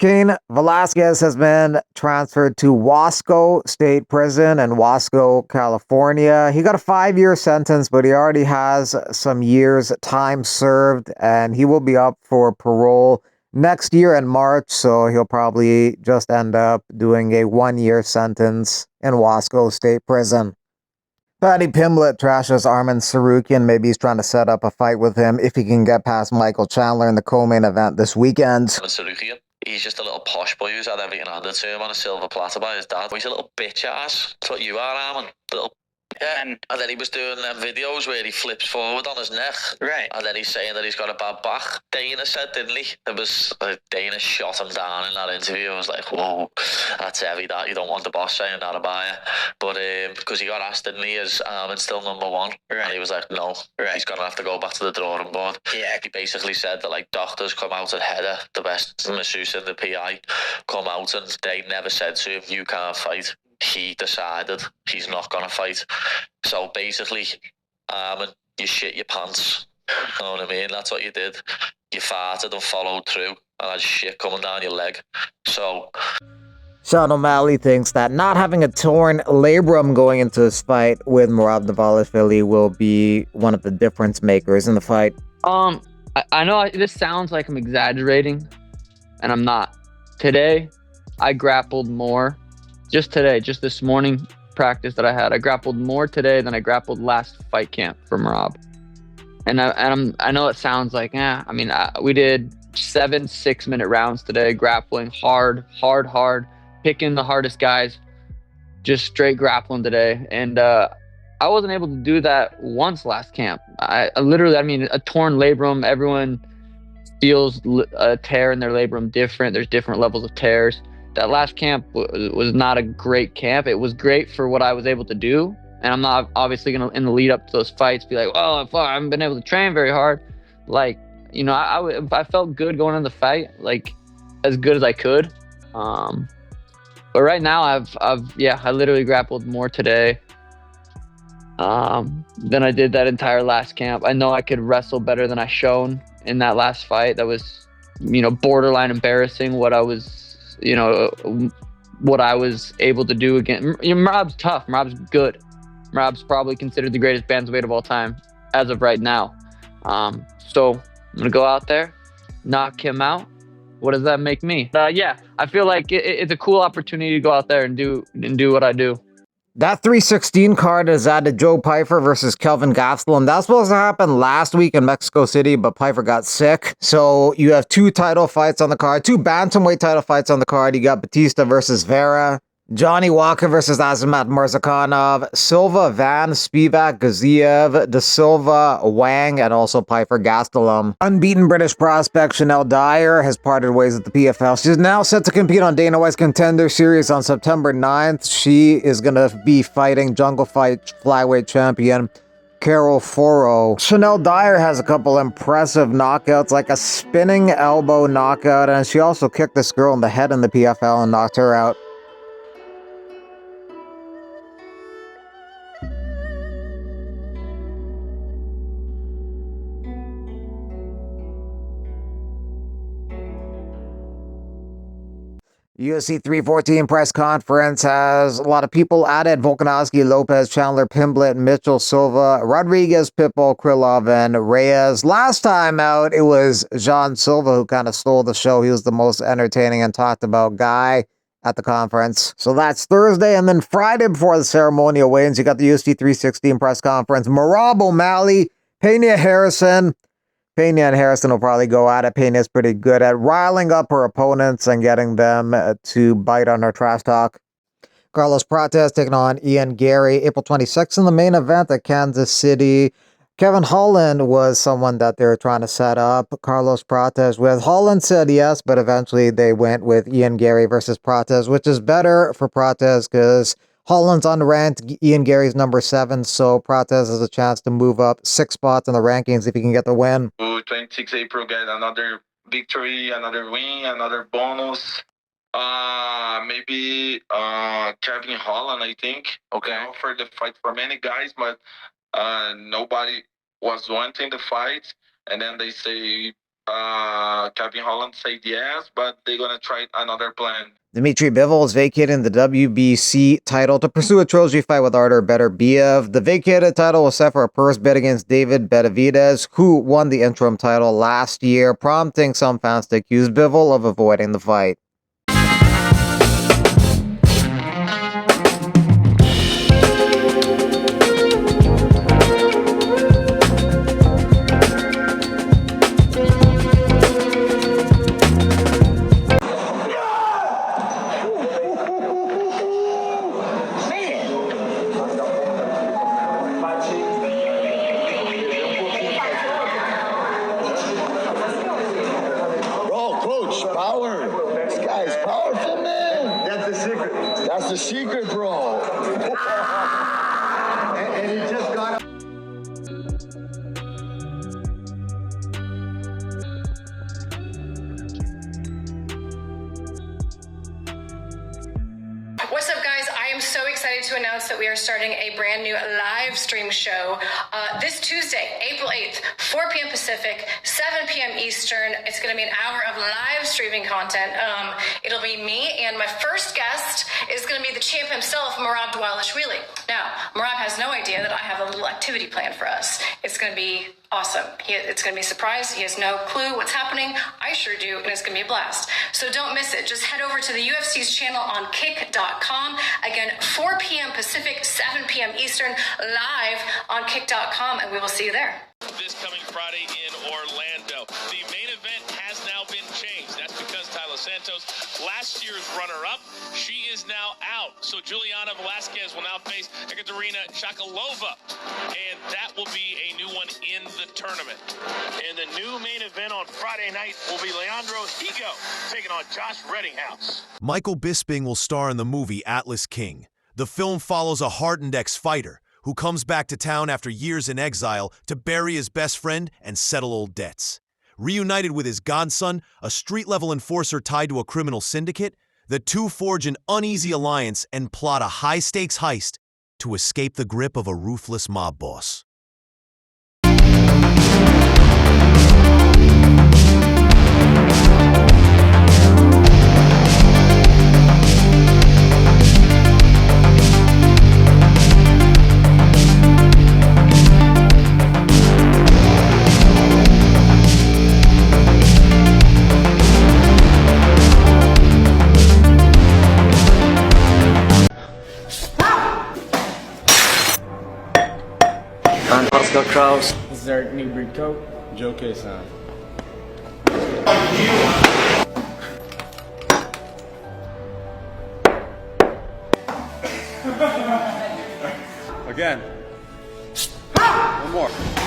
Kane Velasquez has been transferred to Wasco State Prison in Wasco, California. He got a 5-year sentence, but he already has some years time served, and he will be up for parole next year in March, so he'll probably just end up doing a 1-year sentence in Wasco State Prison. Paddy Pimblett trashes Arman Tsarukyan. Maybe he's trying to set up a fight with him if he can get past Michael Chandler in the co-main event this weekend. Tsarukyan, he's just a little posh boy who's had everything handed to him on a silver platter by his dad. He's a little bitch ass. That's what you are, Arman. Little. Yeah, and then he was doing them videos where he flips forward on his neck. Right. And then he's saying that he's got a bad back. Dana said, didn't he? It was Dana shot him down in that interview. I was like, whoa, that's heavy, that. You don't want the boss saying that about you. But because he got asked, didn't he, is Arman still number one? Right. And he was like, no. Right. He's going to have to go back to the drawing board. Yeah. He basically said that, like, doctors come out at Heather, the best masseuse and the PI, come out and they never said to him, you can't fight. He decided he's not going to fight. So basically, you shit your pants. You know what I mean? That's what you did. You farted and followed through and had shit coming down your leg. So Sean O'Malley thinks that not having a torn labrum going into his fight with Merab Dvalishvili will be one of the difference makers in the fight. I know this sounds like I'm exaggerating, and I'm not. Today, I grappled more. Just today, just this morning practice that I had, I grappled more today than I grappled last fight camp for Merab. And I know it sounds like, we did 7 6-minute rounds today, grappling hard, picking the hardest guys, just straight grappling today. And I wasn't able to do that once last camp. I literally, a torn labrum, everyone feels a tear in their labrum different. There's different levels of tears. That last camp was not a great camp. It was great for what I was able to do. And I'm not obviously going to, in the lead up to those fights, be like, oh, I haven't been able to train very hard. Like, I felt good going into the fight, like as good as I could. But right now I literally grappled more today than I did that entire last camp. I know I could wrestle better than I shown in that last fight. That was, borderline embarrassing what I was able to do again. Merab's tough. Merab's good. Merab's probably considered the greatest bantamweight of all time as of right now. So I'm going to go out there, knock him out. What does that make me? I feel like it's a cool opportunity to go out there and do what I do. That 316 card is added Joe Pyfer versus Kelvin Gastelum. That was supposed to happen last week in Mexico City, but Pyfer got sick. So you have 2 title fights on the card, 2 bantamweight title fights on the card. You got Batista versus Vera, Johnny Walker versus Azamat Murzakanov, Silva, Van, Spivak, Gaziev, De Silva, Wang, and also Pyfer Gastelum. Unbeaten British prospect Shanelle Dyer has parted ways with the PFL. She's now set to compete on Dana White's Contender Series on September 9th. She is going to be fighting Jungle Fight flyweight champion Carol Foro. Shanelle Dyer has a couple impressive knockouts, like a spinning elbow knockout, and she also kicked this girl in the head in the PFL and knocked her out. UFC 314 press conference has a lot of people added: Volkanovski, Lopez, Chandler, Pimblett, Mitchell, Silva, Rodriguez, Pitbull, Krylov, and Reyes. Last time out, it was Jean Silva who kind of stole the show. He was the most entertaining and talked about guy at the conference. So that's Thursday, and then Friday before the ceremonial weigh-ins, you got the UFC 316 press conference. Merab O'Malley, Pena Harrison. Pena and Harrison will probably go at it. Pena's pretty good at riling up her opponents and getting them to bite on her trash talk. Carlos Prates taking on Ian Garry, April 26th in the main event at Kansas City. Kevin Holland was someone that they were trying to set up Carlos Prates with. Holland said yes, but eventually they went with Ian Garry versus Prates, which is better for Prates because Holland's unranked, Ian Garry's number 7, so Prates has a chance to move up 6 spots in the rankings if he can get the win. 26 April, get another victory, another win, another bonus. Maybe Kevin Holland, I think. Okay. Offered the fight for many guys, but nobody was wanting the fight. And then they say Kevin Holland said yes, but they're gonna try another plan. Dmitry Bivol is vacating the WBC title to pursue a trilogy fight with Artur Beterbiev. The vacated title was set for a purse bid against David Benavidez, who won the interim title last year, prompting some fans to accuse Bivol of avoiding the fight. Power. This guy's powerful, man. That's the secret. That's the secret, bro. And he just got. What's up, guys? I am so excited to announce that we are starting a brand new live stream show this Tuesday, April 8th, 4 p.m. Pacific, 7 p.m. Eastern. It's going to be an hour of live streaming content. It'll be me, and my first guest is going to be the champ himself, Merab Dvalishvili. Now, Merab has no idea that I have a little activity planned for us. It's going to be awesome. It's going to be a surprise. He has no clue what's happening. I sure do, and it's going to be a blast. So don't miss it. Just head over to the UFC's channel on kick.com. Again, 4 p.m. Pacific, 7 p.m. Eastern, live on kick.com, and we will see you there. This coming Friday in Orlando. The main event has now been changed. That's because Tyler Santos, last year's runner-up, she is now out. So Juliana Velasquez will now face Ekaterina Shakalova, and that will be a new one in the tournament. And the new main event on Friday night will be Leandro Higo taking on Josh Reddinghouse. Michael Bisping will star in the movie Atlas King. The film follows a hardened ex-fighter who comes back to town after years in exile to bury his best friend and settle old debts. Reunited with his godson, a street-level enforcer tied to a criminal syndicate, the two forge an uneasy alliance and plot a high-stakes heist to escape the grip of a ruthless mob boss. Kraus. This is our new breed coat, Joe K-san. Again. One more.